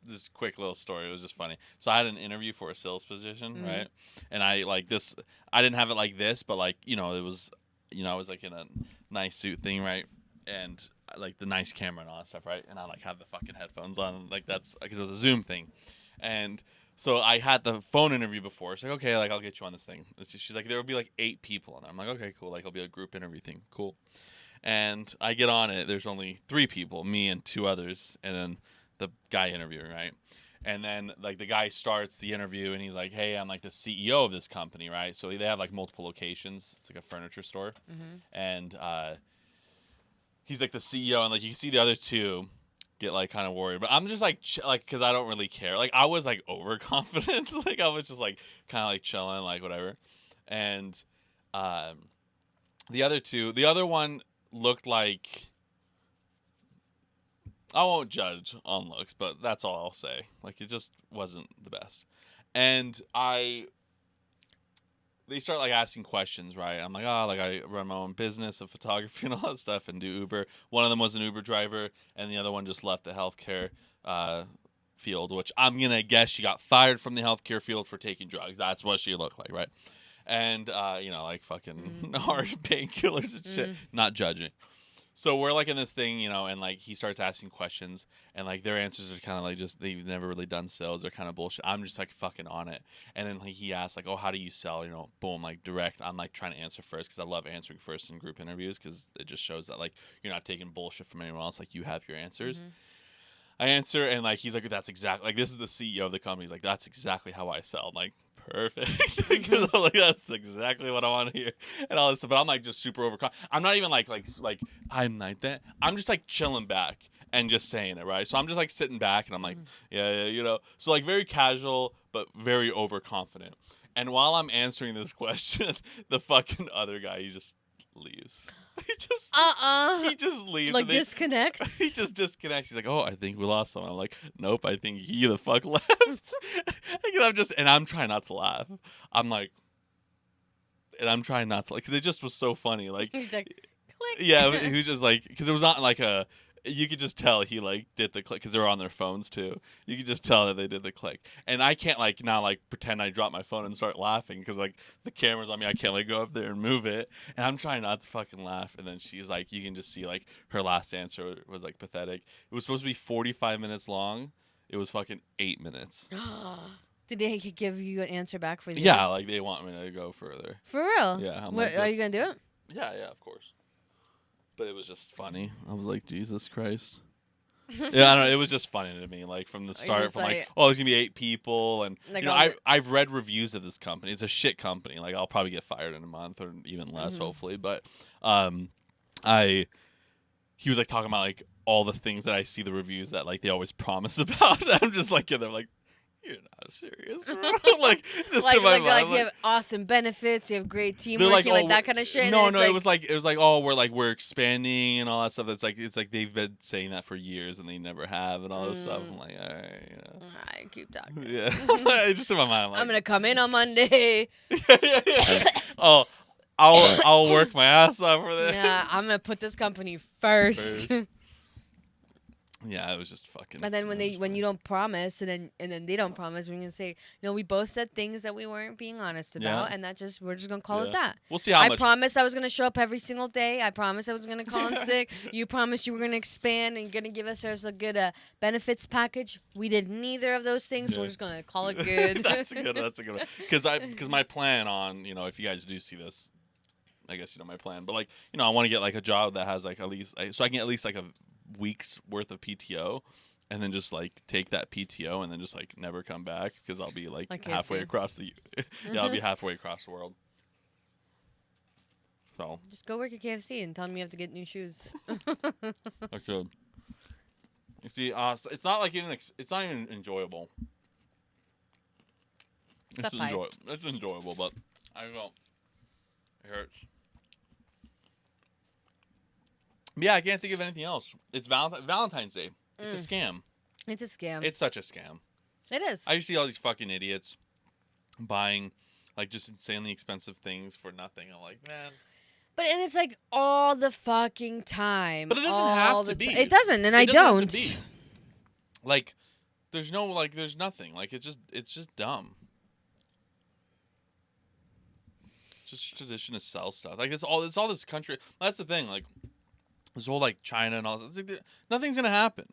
Speaker 2: This quick little story. It was just funny. So I had an interview for a sales position, right? And I didn't have it like this, but like, it was, I was like in a nice suit thing, right? And like the nice camera and all that stuff, right? And I like had the fucking headphones on, like that's because it was a Zoom thing, and so I had the phone interview before. It's like, okay, like I'll get you on this thing. She's like, there will be like 8 people on there. I'm like, okay, cool. Like it'll be a group interview thing, cool. And I get on it. There's only 3 people, me and 2 others, and then the guy interviewing, right? And then like the guy starts the interview, and he's like, hey, I'm like the CEO of this company, right? So they have like multiple locations. It's like a furniture store, and he's like the CEO, and like you can see the other 2 get like kind of worried, but I'm just like because I don't really care. Like I was like overconfident, like I was just like kind of like chilling, like whatever. And the other one looked like, I won't judge on looks, but that's all I'll say. Like it just wasn't the best. And they start like asking questions, right? I'm like, like I run my own business of photography and all that stuff and do Uber. One of them was an Uber driver, and the other one just left the healthcare field, which I'm gonna guess she got fired from the healthcare field for taking drugs. That's what she looked like, right? And like fucking hard painkillers and shit. Not judging. So we're like in this thing, and like he starts asking questions, and like their answers are kind of like just they've never really done sales. They're kind of bullshit. I'm just like fucking on it. And then like he asks like, oh, how do you sell? Boom, like direct. I'm like trying to answer first because I love answering first in group interviews because it just shows that like you're not taking bullshit from anyone else. Like you have your answers. I answer, and like he's like, that's exactly like this is the CEO of the company. He's like, that's exactly how I sell. I'm like, perfect, because I'm like, that's exactly what I want to hear, and all this stuff. But I'm like just super overconfident. I'm not even like I'm like that. I'm just like chilling back and just saying it, right? So I'm just like sitting back, and I'm like, yeah. So like very casual, but very overconfident. And while I'm answering this question, the fucking other guy, he just leaves. He just leaves.
Speaker 1: Like disconnects.
Speaker 2: He just disconnects. He's like, oh, I think we lost someone. I'm like, nope, I think he the fuck left. And I'm trying not to laugh. I'm like, and I'm trying not to, like, because it just was so funny. Like,
Speaker 1: he's like, click.
Speaker 2: Yeah, he was just like, because it was not like you could just tell he like did the click because they were on their phones too. You could just tell that they did the click, and I can't like now like pretend I dropped my phone and start laughing because like the camera's on me. I can't like go up there and move it, and I'm trying not to fucking laugh. And then she's like, you can just see like her last answer was like pathetic. It was supposed to be 45 minutes long. It was fucking 8 minutes.
Speaker 1: Did they give you an answer back for this?
Speaker 2: Yeah, like they want me to go further.
Speaker 1: For real?
Speaker 2: Yeah.
Speaker 1: Are you gonna do it?
Speaker 2: Yeah, of course. But it was just funny. I was like, Jesus Christ. Yeah, I don't know. It was just funny to me, like from the start. From like, oh, there's gonna be 8 people, and like I've read reviews of this company. It's a shit company. Like I'll probably get fired in a month or even less, hopefully. But he was like talking about like all the things that I see the reviews that like they always promise about. I'm just like, they're like, you're not serious, bro. Like, just in my mind,
Speaker 1: you have awesome benefits, you have great teamwork, like that kind of shit.
Speaker 2: No, it was like oh, we're expanding and all that stuff. It's like they've been saying that for years and they never have and all this stuff. I'm like, all right,
Speaker 1: all right, keep talking.
Speaker 2: Yeah, just in my mind, I'm
Speaker 1: gonna come in on Monday.
Speaker 2: Oh, I'll work my ass off for this.
Speaker 1: Yeah, I'm gonna put this company first.
Speaker 2: Yeah, it was just fucking.
Speaker 1: And then when you don't promise, and then they don't promise, we're gonna say, no, we both said things that we weren't being honest about, and we're just gonna call it that.
Speaker 2: We'll see how much.
Speaker 1: I promised I was gonna show up every single day. I promised I was gonna call in sick. You promised you were gonna expand and gonna give us a good benefits package. We did neither of those things, so we're just gonna call it good.
Speaker 2: That's a good one. Because my plan on, if you guys do see this, I guess you know my plan, but like I want to get like a job that has like at least so I can get at least like a week's worth of PTO, and then just like take that PTO and then just like never come back because I'll be like halfway across the I'll be halfway across the world. So
Speaker 1: just go work at KFC and tell them you have to get new shoes.
Speaker 2: I should. You see, it's not like it's not even enjoyable. It's enjoyable, but I don't know. It hurts. Yeah, I can't think of anything else. It's Valentine's Day. It's a scam.
Speaker 1: It's a scam.
Speaker 2: It's such a scam.
Speaker 1: It is.
Speaker 2: I just see all these fucking idiots buying like just insanely expensive things for nothing. I'm like, man.
Speaker 1: And it's like all the fucking time.
Speaker 2: But it doesn't have to be.
Speaker 1: It doesn't, and I don't.
Speaker 2: Like, There's no like. There's nothing. Like it's just dumb. Just tradition to sell stuff. Like it's all this country. That's the thing. Like this whole like China and all this. It's like, nothing's gonna happen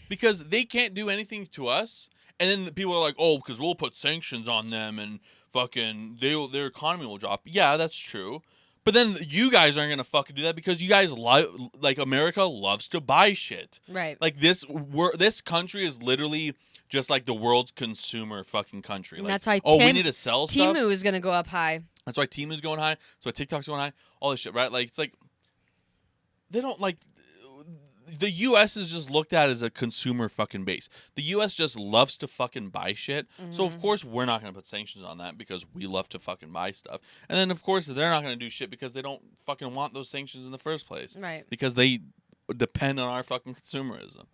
Speaker 2: because they can't do anything to us. And then the people are like, oh, because we'll put sanctions on them and fucking their economy will drop. Yeah, that's true. But then you guys aren't gonna fucking do that because you guys like America loves to buy shit.
Speaker 1: Right.
Speaker 2: Like this country is literally just like the world's consumer fucking country.
Speaker 1: And
Speaker 2: like,
Speaker 1: that's why
Speaker 2: we need to sell stuff.
Speaker 1: Temu is gonna go up high.
Speaker 2: That's why Temu's going high. That's why TikTok's going high. All this shit, right? Like it's like they don't like. The U.S. is just looked at as a consumer fucking base. The U.S. just loves to fucking buy shit. So, of course, we're not going to put sanctions on that because we love to fucking buy stuff. And then, of course, they're not going to do shit because they don't fucking want those sanctions in the first place.
Speaker 1: Right.
Speaker 2: Because they depend on our fucking consumerism.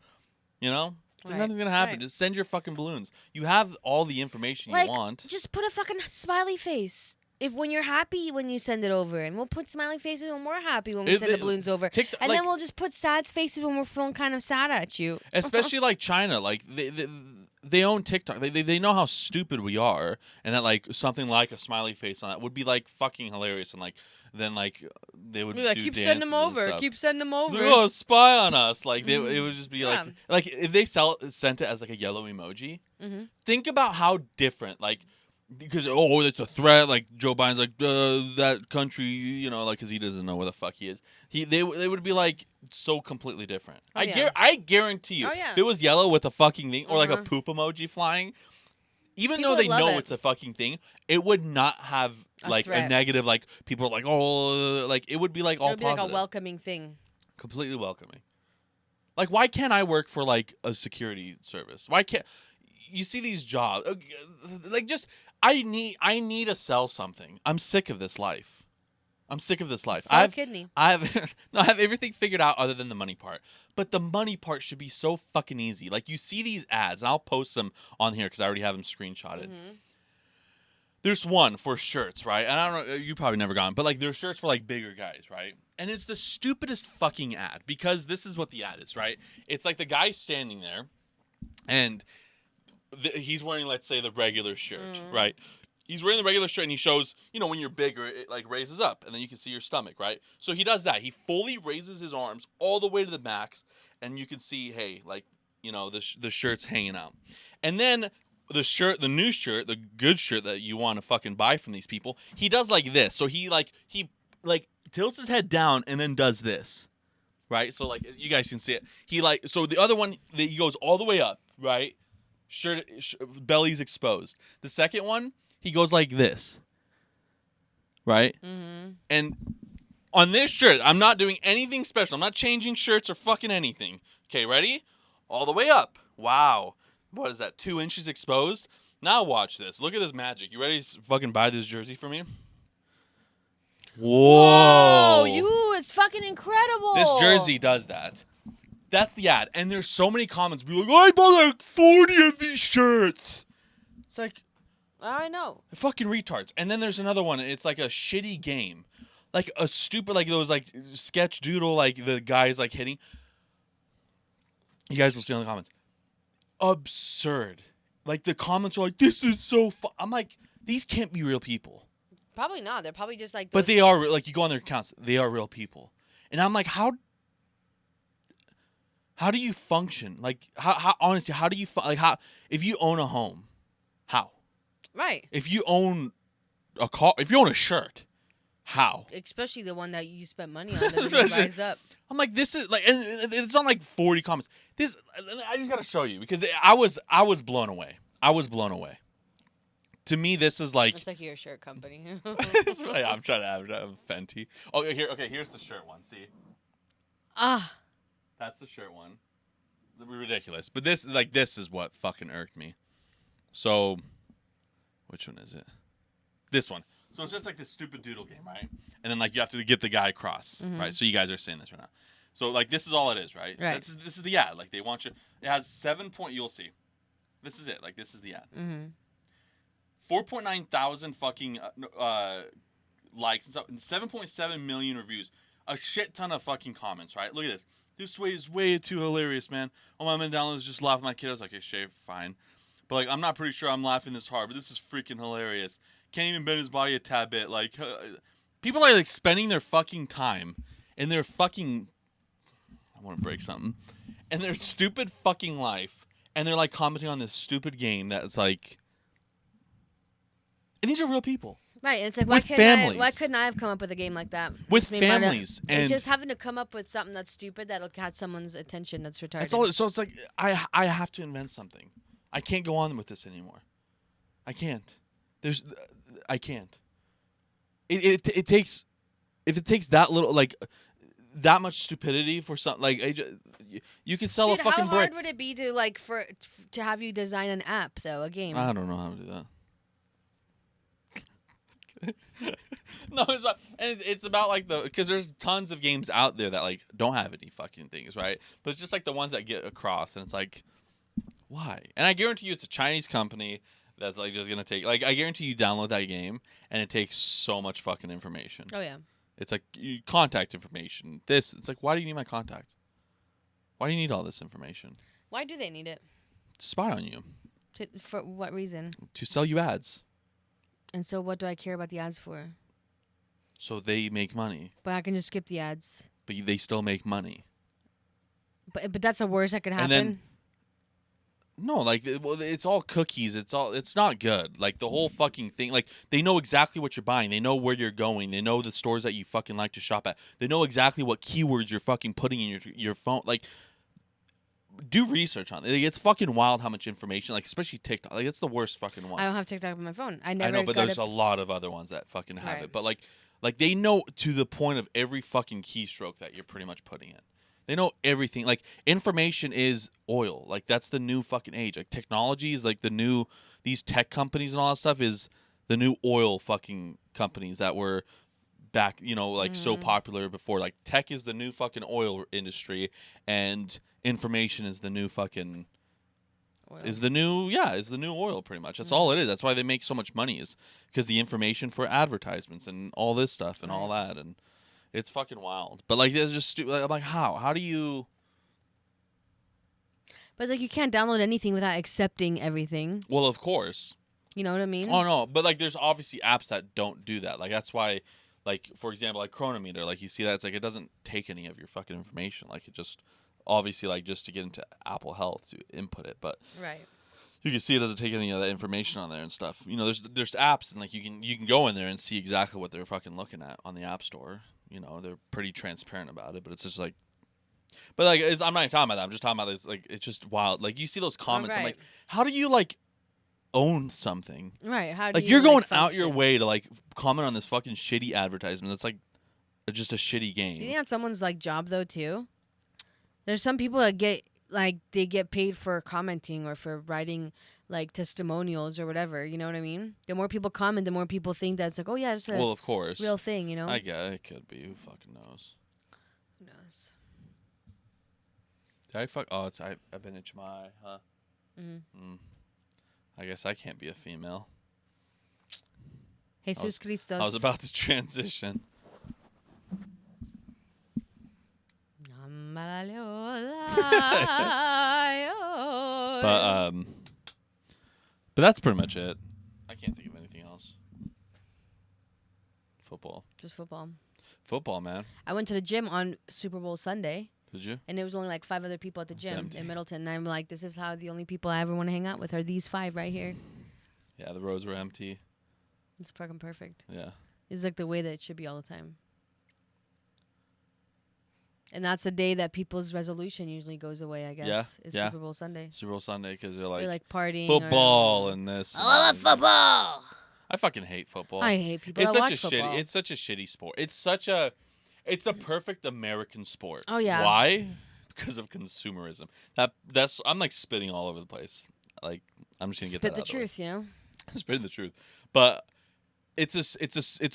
Speaker 2: You know? So nothing's going to happen.
Speaker 1: Right.
Speaker 2: Just send your fucking balloons. You have all the information you want.
Speaker 1: Just put a fucking smiley face. If when you're happy when you send it over, and we'll put smiley faces when we're happy when we send the balloons over, and then we'll just put sad faces when we're feeling kind of sad at you.
Speaker 2: Especially like China, like they own TikTok. They know how stupid we are, and that like something like a smiley face on that would be like fucking hilarious, and like then like they would
Speaker 1: like,
Speaker 2: do
Speaker 1: keep
Speaker 2: dances
Speaker 1: sending them
Speaker 2: and
Speaker 1: over,
Speaker 2: stuff.
Speaker 1: keep sending them over.
Speaker 2: Oh, spy on us! Like it would just be
Speaker 1: Yeah.
Speaker 2: like if they sent it as like a yellow emoji. Think about how different like. Because it's a threat. Like Joe Biden's like that country, you know, like because he doesn't know where the fuck he is. They would be like so completely different.
Speaker 1: Oh,
Speaker 2: I guarantee you, if it was yellow with a fucking thing or like a poop emoji flying, even
Speaker 1: People
Speaker 2: though they
Speaker 1: would love
Speaker 2: know
Speaker 1: it.
Speaker 2: it's a fucking thing, it would not have like
Speaker 1: threat.
Speaker 2: a negative. Like people are like, oh, like it would be like all
Speaker 1: It would be
Speaker 2: positive,
Speaker 1: like a welcoming thing.
Speaker 2: completely welcoming. Like why can't I work for like a security service? Why can't you see these jobs? Like just. I need to sell something. I'm sick of this life.
Speaker 1: Sell a kidney.
Speaker 2: I have everything figured out other than the money part. But the money part should be so fucking easy. Like you see these ads, and I'll post them on here because I already have them screenshotted. There's one for shirts, right? And I don't know, you probably never got them, but like there's shirts for like bigger guys, right? And it's the stupidest fucking ad because this is what the ad is, right? It's like the guy standing there, and he's wearing, let's say, the regular shirt, right? He's wearing the regular shirt, and he shows, you know, when you're bigger, it like raises up, and then you can see your stomach, right? So he does that. He fully raises his arms all the way to the max, and you can see, hey, like, you know, the shirt's hanging out. And then the new shirt, the good shirt that you want to fucking buy from these people, he does like this. So he tilts his head down and then does this, right? So like you guys can see it. So the other one, he goes all the way up, right? Shirt belly's exposed. The second one, he goes like this, right? And on this shirt, I'm not doing anything special. I'm not changing shirts or fucking anything. Okay, ready? All the way up. Wow. What is that? 2 inches exposed? Now watch this. Look at this magic. You ready to fucking buy this jersey for me? Whoa.
Speaker 1: It's fucking incredible.
Speaker 2: This jersey does that. That's the ad. And there's so many comments. Be like, I bought like 40 of these shirts. It's like,
Speaker 1: I know.
Speaker 2: fucking retards. And then there's another one. It's like a shitty game. Like a stupid, like those like sketch doodle, like the guys like hitting. You guys will see in the comments. Absurd. Like the comments are like, this is so fun. I'm like, these can't be real people.
Speaker 1: Probably not. They're probably just like.
Speaker 2: But they are, like you go on their accounts, they are real people. And I'm like, how do you function? Like, how honestly, how do you like how if you own a home, how?
Speaker 1: Right.
Speaker 2: If you own a car, if you own a shirt, how?
Speaker 1: Especially the one that you spent money on that rise up.
Speaker 2: I'm like, this is like, and it's on like 40 comments. This I just gotta show you because I was blown away. I was blown away. To me, this is like.
Speaker 1: It's like your shirt company.
Speaker 2: It's right, I'm trying to have Fenty. Oh, here's the shirt one. See. That's the shirt one. Ridiculous. But this is what fucking irked me. So, which one is it? This one. So it's just like this stupid doodle game, right? And then like you have to get the guy across, right? So you guys are saying this right now. So like this is all it is, right?
Speaker 1: Right.
Speaker 2: This is the ad. Like they want you. It has 7 point. You'll see. This is it. Like this is the ad. 4.9 thousand fucking likes and stuff, and 7.7 million reviews. A shit ton of fucking comments, right? Look at this. This way is way too hilarious, man. Oh, my man down was just laughing. My kid, I was like, hey, shave, fine. But, like, I'm not pretty sure I'm laughing this hard, but this is freaking hilarious. Can't even bend his body a tad bit. Like, people are, like, spending their fucking time in their fucking... I want to break something. In their stupid fucking life. And they're, like, commenting on this stupid game that's, like... And these are real people.
Speaker 1: Right, and it's like,
Speaker 2: With
Speaker 1: why
Speaker 2: families.
Speaker 1: couldn't I have come up with a game like that?
Speaker 2: With
Speaker 1: Just made my-
Speaker 2: families.
Speaker 1: It's
Speaker 2: And
Speaker 1: just having to come up with something that's stupid that'll catch someone's attention that's retarded.
Speaker 2: that's all. So it's like, I have to invent something. I can't go on with this anymore. I can't. I can't. It takes... If it takes that little, like... That much stupidity for something... Like, you could sell
Speaker 1: Dude,
Speaker 2: a fucking
Speaker 1: how
Speaker 2: brick.
Speaker 1: hard would it be to, like, to have you design an app, though, a game?
Speaker 2: I don't know how to do that. No, it's not. And it's about like because there's tons of games out there that like don't have any fucking things, right? But it's just like the ones that get across, and it's like, why? And I guarantee you, it's a Chinese company that's like just gonna take. Like, I guarantee you download that game, and it takes so much fucking information.
Speaker 1: Oh, yeah.
Speaker 2: It's like contact information. It's like, why do you need my contact? Why do you need all this information?
Speaker 1: Why do they need it?
Speaker 2: To spy on you,
Speaker 1: For what reason?
Speaker 2: to sell you ads,
Speaker 1: And so what do I care about the ads for?
Speaker 2: so they make money,
Speaker 1: But I can just skip the ads.
Speaker 2: but they still make money.
Speaker 1: But that's the worst that could happen.
Speaker 2: And then no, like it's all cookies. It's not good. Like the whole fucking thing. Like they know exactly what you're buying. They know where you're going. They know the stores that you fucking like to shop at. They know exactly what keywords you're fucking putting in your phone. Like do research on it. Like, it's fucking wild how much information. Like especially TikTok. Like it's the worst fucking one.
Speaker 1: I don't have TikTok on my phone. I
Speaker 2: I
Speaker 1: never
Speaker 2: know, but
Speaker 1: got
Speaker 2: there's
Speaker 1: it.
Speaker 2: a lot of other ones that fucking have
Speaker 1: Right.
Speaker 2: it. But like they know to the point of every fucking keystroke that you're pretty much putting in. They know everything. Like information is oil. Like that's the new fucking age. Like technology is like the new. These tech companies and all that stuff is the new oil fucking companies that were back. You know, like so popular before. Like tech is the new fucking oil industry, and information is the new fucking.
Speaker 1: Oil.
Speaker 2: Is the new oil pretty much. That's all it is. That's why they make so much money is because the information for advertisements and all this stuff and all that, and it's fucking wild. But like it's just stupid. Like, I'm like, how do you?
Speaker 1: But it's like you can't download anything without accepting everything.
Speaker 2: Well, of course.
Speaker 1: You know what I mean?
Speaker 2: Oh no, but like there's obviously apps that don't do that. Like that's why, like for example, like Chronometer. Like you see that it's like it doesn't take any of your fucking information. Like it just obviously like just to get into Apple Health to input it, but.
Speaker 1: Right.
Speaker 2: You can see it doesn't take any of that information on there and stuff. You know, there's apps and like you can go in there and see exactly what they're fucking looking at on the App Store. You know, they're pretty transparent about it, but it's just like, but like I'm not even talking about that. I'm just talking about this. Like it's just wild. Like you see those comments. I'm like,
Speaker 1: right.
Speaker 2: how do you like own something?
Speaker 1: Right. How do
Speaker 2: Like
Speaker 1: you,
Speaker 2: you're going
Speaker 1: like,
Speaker 2: out your
Speaker 1: function?
Speaker 2: way to like comment on this fucking shitty advertisement. That's like just a shitty
Speaker 1: Do you think
Speaker 2: game.
Speaker 1: that's someone's like job though too? There's some people that get like they get paid for commenting or for writing like testimonials or whatever. You know what I mean? The more people comment, the more people think that's like, oh yeah, it's a
Speaker 2: Well, of course.
Speaker 1: real thing. You know?
Speaker 2: I guess it could be. Who fucking knows?
Speaker 1: Who knows?
Speaker 2: Did I fuck? Oh, it's I've been HMI, huh?
Speaker 1: Mm-hmm.
Speaker 2: I guess I can't be a female.
Speaker 1: Jesus Christos.
Speaker 2: I was about to transition. But that's pretty much it. I can't think of anything else. Football.
Speaker 1: Just football.
Speaker 2: Football, man.
Speaker 1: I went to the gym on Super Bowl Sunday,
Speaker 2: Did you?
Speaker 1: and there was only like 5 other people at the
Speaker 2: It's
Speaker 1: gym
Speaker 2: empty.
Speaker 1: in Middleton. And I'm like, this is how the only people I ever want to hang out with are these 5 right here.
Speaker 2: Yeah, the rows were empty.
Speaker 1: It's fucking perfect.
Speaker 2: Yeah.
Speaker 1: It's like the way that it should be all the time. And that's the day that people's resolution usually goes away, I guess.
Speaker 2: Yeah,
Speaker 1: Is
Speaker 2: yeah.
Speaker 1: Super Bowl Sunday.
Speaker 2: Super Bowl Sunday because they're
Speaker 1: They're
Speaker 2: like,
Speaker 1: like partying.
Speaker 2: football
Speaker 1: or,
Speaker 2: and this.
Speaker 1: I love
Speaker 2: and
Speaker 1: football.
Speaker 2: I fucking hate football.
Speaker 1: I hate people
Speaker 2: It's
Speaker 1: that
Speaker 2: such
Speaker 1: watch
Speaker 2: a
Speaker 1: football.
Speaker 2: It's such a shitty sport. It's a perfect American sport.
Speaker 1: Oh, yeah.
Speaker 2: Why? Because of consumerism. That's I'm like spitting all over the place. Like I'm just gonna get
Speaker 1: Spit
Speaker 2: that
Speaker 1: the
Speaker 2: out of way.
Speaker 1: truth, you know?
Speaker 2: Spitting the truth. But it's a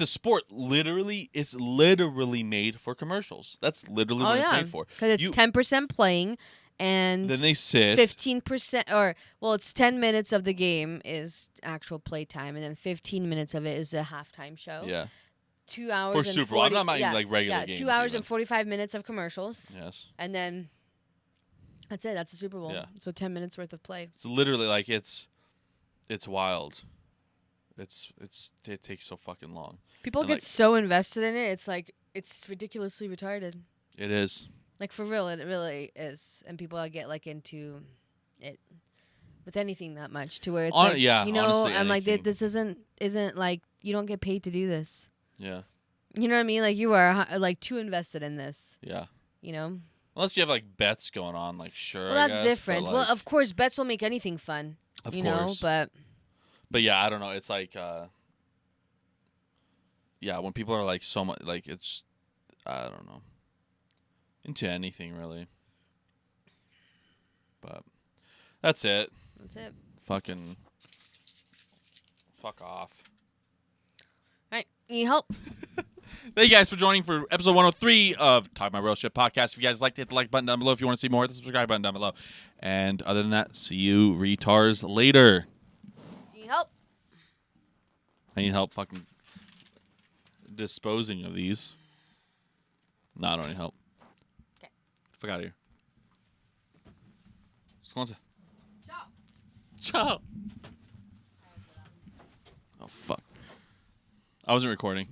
Speaker 2: sport. It's literally made for commercials. That's literally what it's made for.
Speaker 1: Because it's 10% playing and
Speaker 2: Then they sit.
Speaker 1: 15% or well, it's 10 minutes of the game is actual play time, and then 15 minutes of it is a halftime show.
Speaker 2: Yeah.
Speaker 1: 2 hours
Speaker 2: For
Speaker 1: and
Speaker 2: Super Bowl.
Speaker 1: 40,
Speaker 2: I'm not
Speaker 1: yeah,
Speaker 2: like regular
Speaker 1: yeah,
Speaker 2: games.
Speaker 1: 2 hours
Speaker 2: even.
Speaker 1: and 45 minutes of commercials.
Speaker 2: Yes.
Speaker 1: And then that's it. That's the Super Bowl.
Speaker 2: Yeah.
Speaker 1: So 10 minutes worth of play.
Speaker 2: It's literally like it's wild. It takes so fucking long.
Speaker 1: People
Speaker 2: And,
Speaker 1: get
Speaker 2: like-
Speaker 1: so invested in it. It's like it's ridiculously retarded.
Speaker 2: It is.
Speaker 1: Like for real, it really is. And people get like into it with anything that much to where it's like,
Speaker 2: Yeah,
Speaker 1: you know,
Speaker 2: honestly,
Speaker 1: I'm like
Speaker 2: anything.
Speaker 1: this isn't like you don't get paid to do this.
Speaker 2: Yeah.
Speaker 1: You know what I mean? Like you are like too invested in this.
Speaker 2: Yeah.
Speaker 1: You know.
Speaker 2: Unless you have like bets going on, like sure.
Speaker 1: Well,
Speaker 2: I
Speaker 1: that's
Speaker 2: guess,
Speaker 1: different.
Speaker 2: but,
Speaker 1: Well,
Speaker 2: like,
Speaker 1: of course, bets will make anything fun.
Speaker 2: of
Speaker 1: you
Speaker 2: course.
Speaker 1: know,
Speaker 2: But yeah, I don't know. It's like yeah, when people are like so much like it's I don't know. Into anything really. But that's it.
Speaker 1: that's it.
Speaker 2: Fucking fuck off.
Speaker 1: All right, need help?
Speaker 2: Thank you guys for joining for episode 103 of Talk My Real Shit podcast. If you guys liked it, hit the like button down below. If you want to see more, hit the subscribe button down below. And other than that, see you retards later.
Speaker 1: Need help?
Speaker 2: I need help fucking disposing of these. No, I don't need help.
Speaker 1: Okay.
Speaker 2: Fuck out of here. Skånse.
Speaker 1: Ciao.
Speaker 2: Ciao. Oh, fuck. I wasn't recording.